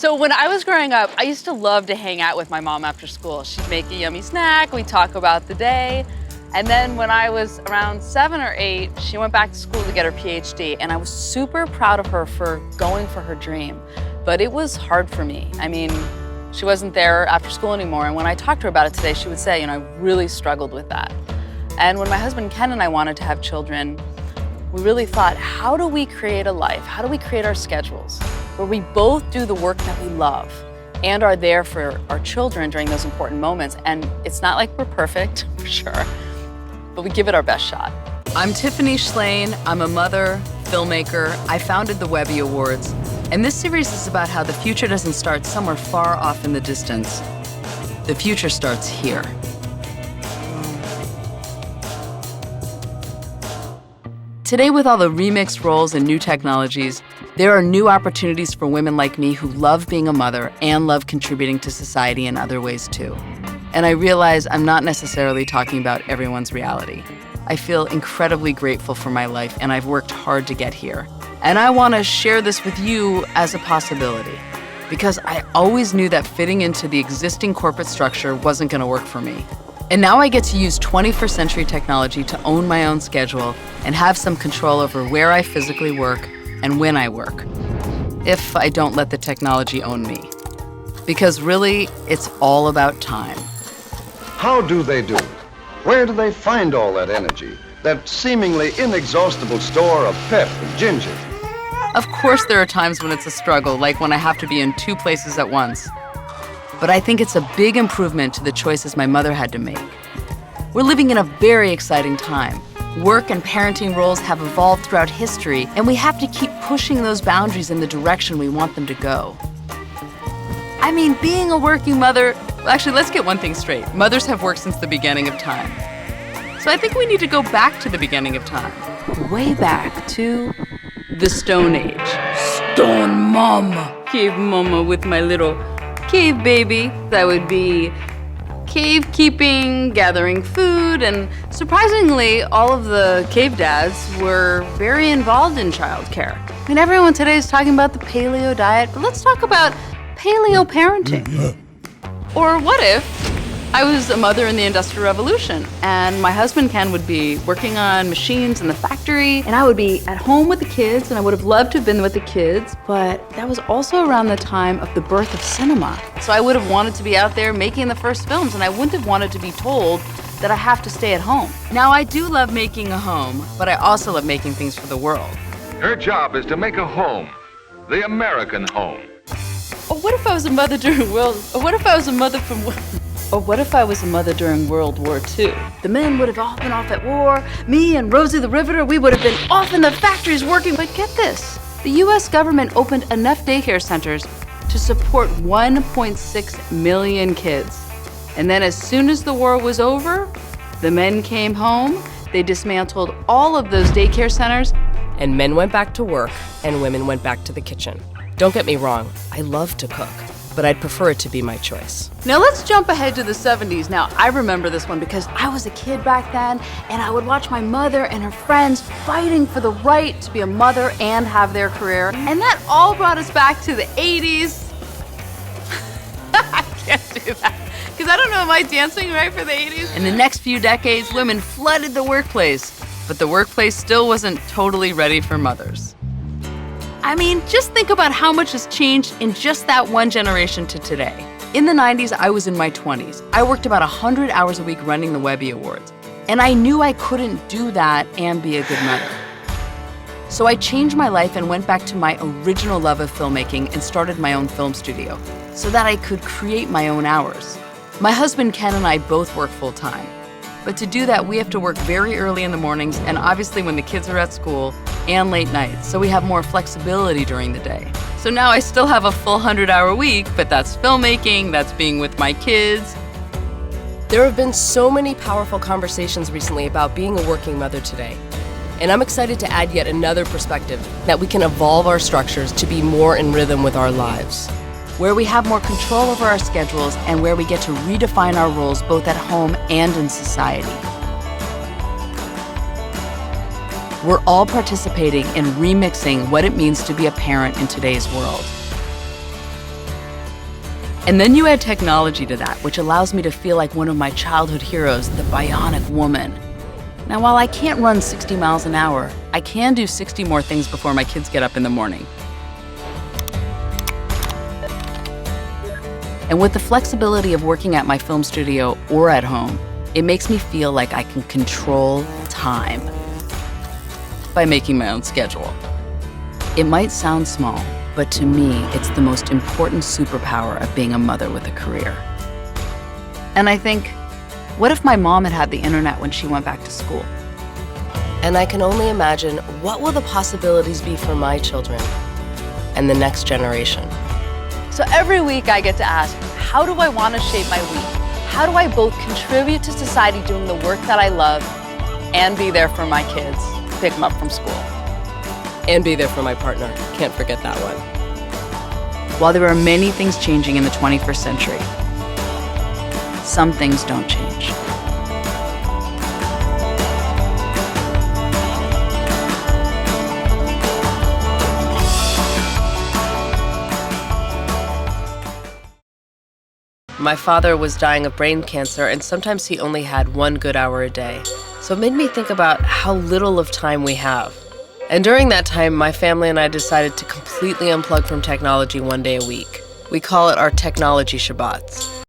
So when I was growing up, I used to love to hang out with my mom after school. She'd make a yummy snack, we'd talk about the day. And then when I was around 7 or 8, she went back to school to get her PhD, and I was super proud of her for going for her dream. But it was hard for me. I mean, she wasn't there after school anymore, and when I talked to her about it today, she would say, I really struggled with that. And when my husband Ken and I wanted to have children, we really thought, how do we create a life? How do we create our schedules where we both do the work that we love and are there for our children during those important moments? And it's not like we're perfect, for sure, but we give it our best shot. I'm Tiffany Shlain. I'm a mother, filmmaker. I founded the Webby Awards. And this series is about how the future doesn't start somewhere far off in the distance. The future starts here. Today, with all the remixed roles and new technologies, there are new opportunities for women like me who love being a mother and love contributing to society in other ways too. And I realize I'm not necessarily talking about everyone's reality. I feel incredibly grateful for my life, and I've worked hard to get here. And I want to share this with you as a possibility, because I always knew that fitting into the existing corporate structure wasn't going to work for me. And now I get to use 21st century technology to own my own schedule and have some control over where I physically work and when I work, if I don't let the technology own me. Because really, it's all about time. How do they do it? Where do they find all that energy, that seemingly inexhaustible store of pep and ginger? Of course there are times when it's a struggle, like when I have to be in 2 places at once. But I think it's a big improvement to the choices my mother had to make. We're living in a very exciting time. Work and parenting roles have evolved throughout history, and we have to keep pushing those boundaries in the direction we want them to go. I mean, being a working mother, actually, let's get one thing straight. Mothers have worked since the beginning of time. So I think we need to go back to the beginning of time. Way back to the Stone Age. Stone Mama. Cave Mama with my little cave baby. That would be cave keeping, gathering food, and surprisingly, all of the cave dads were very involved in childcare. I mean, everyone today is talking about the paleo diet, but let's talk about paleo parenting. Or what if I was a mother in the Industrial Revolution, and my husband Ken would be working on machines in the factory, and I would be at home with the kids, and I would have loved to have been with the kids, but that was also around the time of the birth of cinema. So I would have wanted to be out there making the first films, and I wouldn't have wanted to be told that I have to stay at home. Now, I do love making a home, but I also love making things for the world. Her job is to make a home, the American home. Or what if I was a mother during World War II? The men would have all been off at war. Me and Rosie the Riveter, we would have been off in the factories working. But get this, the US government opened enough daycare centers to support 1.6 million kids. And then as soon as the war was over, the men came home, they dismantled all of those daycare centers. And men went back to work, and women went back to the kitchen. Don't get me wrong, I love to cook, but I'd prefer it to be my choice. Now let's jump ahead to the 70s. Now, I remember this one because I was a kid back then, and I would watch my mother and her friends fighting for the right to be a mother and have their career. And that all brought us back to the 80s. I can't do that, because I don't know, am I dancing right for the 80s? In the next few decades, women flooded the workplace, but the workplace still wasn't totally ready for mothers. I mean, just think about how much has changed in just that one generation to today. In the 90s, I was in my 20s. I worked about 100 hours a week running the Webby Awards, and I knew I couldn't do that and be a good mother. So I changed my life and went back to my original love of filmmaking and started my own film studio so that I could create my own hours. My husband Ken and I both work full-time. But to do that, we have to work very early in the mornings and obviously when the kids are at school and late nights, so we have more flexibility during the day. So now I still have a full 100-hour week, but that's filmmaking, that's being with my kids. There have been so many powerful conversations recently about being a working mother today. And I'm excited to add yet another perspective that we can evolve our structures to be more in rhythm with our lives. Where we have more control over our schedules and where we get to redefine our roles both at home and in society. We're all participating in remixing what it means to be a parent in today's world. And then you add technology to that, which allows me to feel like one of my childhood heroes, the bionic woman. Now, while I can't run 60 miles an hour, I can do 60 more things before my kids get up in the morning. And with the flexibility of working at my film studio or at home, it makes me feel like I can control time by making my own schedule. It might sound small, but to me, it's the most important superpower of being a mother with a career. And I think, what if my mom had had the internet when she went back to school? And I can only imagine what will the possibilities be for my children and the next generation. So every week I get to ask, how do I want to shape my week? How do I both contribute to society doing the work that I love and be there for my kids, pick them up from school? And be there for my partner. Can't forget that one. While there are many things changing in the 21st century, some things don't change. My father was dying of brain cancer, and sometimes he only had 1 good hour a day. So it made me think about how little of time we have. And during that time, my family and I decided to completely unplug from technology 1 day a week. We call it our technology Shabbats.